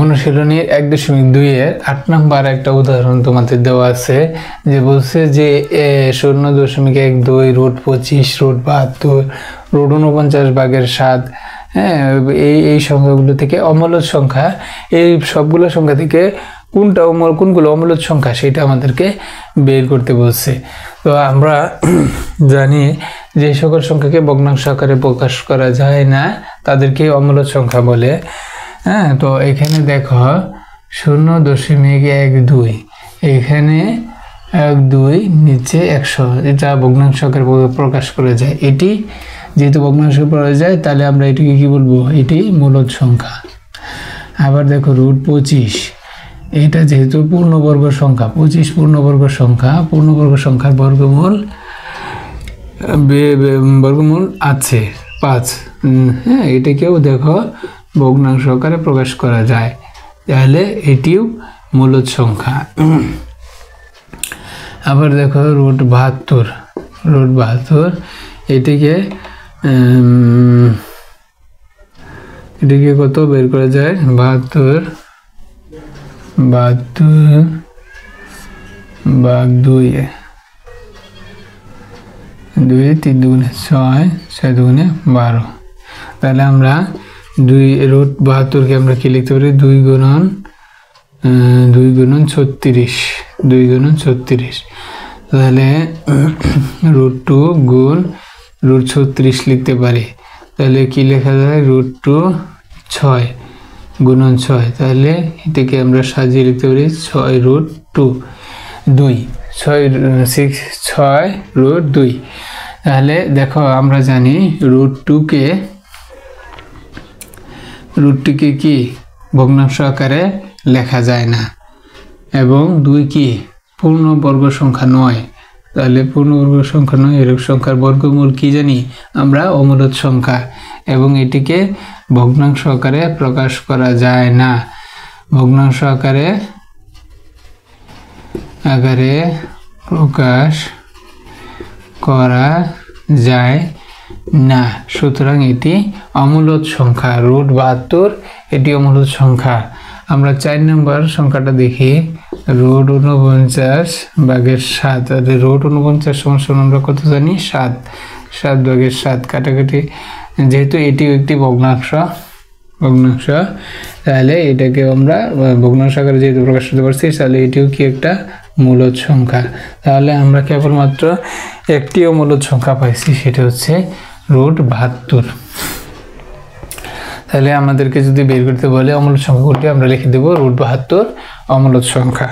অনুশীলনী 1.2 এর 8 নম্বর একটা উদাহরণ তোমাদের দেওয়া আছে, যে বলছে যে 0.12 রুট 25 রুট 72 রুট 49 ভাগের 7। হ্যাঁ, এই সংখ্যাগুলো থেকে অমূলদ সংখ্যা, এই সবগুলো সংখ্যা থেকে কোনগুলো অমূলদ সংখ্যা সেটা আমাদেরকে বের করতে বলছে। তো আমরা জানি যে সকল সংখ্যাকে ভগ্নাংশ আকারে প্রকাশ করা যায় না তাদেরকে অমূলদ সংখ্যা বলে। হ্যাঁ, তো এখানে দেখো 0.12, এখানে 12 নিচে 100, এটা ভগ্নাংশ আকারে প্রকাশ করা যায়। এটি যেহেতু ভগ্নাংশ করা যায় তাহলে আমরা এটিকে কি বলবো, এটি মূলদ সংখ্যা। আবার দেখো রুট 25, এটা যেহেতু পূর্ণবর্গ সংখ্যা, 25 পূর্ণবর্গ সংখ্যা, পূর্ণবর্গ সংখ্যার বর্গমূল আছে 5। হ্যাঁ, এটাকেও দেখো ভগ্নাংশ আকারে প্রকাশ করা যায়, তাহলে এটিও মূলদ সংখ্যা। আবার দেখো রুট 72, এটিকে কত বের করা যায়, 72 ভাগ 2, 3 দুগুণে 6, 6 দুগুণে 12। তাহলে আমরা রুট 72কে আমরা কি লিখতে পারি, 2 গুণন 36। তাহলে রুট 2 গুণ রুট 36 লিখতে পারি। তাহলে কি লেখা যায়, রুট 2 6 গুণন 6। তাহলে এটাকে আমরা সাজিয়ে লিখতে পারি 6 রুট 2, 6 রুট 2। তাহলে দেখো আমরা জানি রুট 2কে কি ভগ্নাংশ আকারে লেখা যায় না, এবং 2 কি পূর্ণবর্গ সংখ্যা নয়। তাহলে পূর্ণবর্গ সংখ্যা নয়, এরূপ সংখ্যার বর্গমূল কি জানি আমরা, অমূলদ সংখ্যা, এবং এটিকে ভগ্নাংশ আকারে প্রকাশ করা যায় না। ভগ্নাংশ আকারে প্রকাশ করা যায় না, সুতরাং এটি অমূলদ সংখ্যা। রুট 72 এটি অমূলদ সংখ্যা। আমরা 4 নম্বর সংখ্যাটা দেখি, রুট 49 ভাগের 7। রুট 49 সমান আমরা কত জানি, 7 ভাগের 7 কাটাকাটি, যেহেতু এটিও একটি ভগ্নাংশ, তাহলে এটাকে আমরা ভগ্নাংশ আকারে যেহেতু প্রকাশ করতে পারছি, তাহলে এটিও কি একটা মূলদ সংখ্যা। তাহলে আমরা কেবলমাত্র একটিও মূলদ সংখ্যা পাইছি, সেটা হচ্ছে রুট 72। তাহলে আমাদেরকে যদি বের করতে বলে অমূলদ সংখ্যাগুলি, আমরা লিখে দেব রুট 72 অমূলদ সংখ্যা।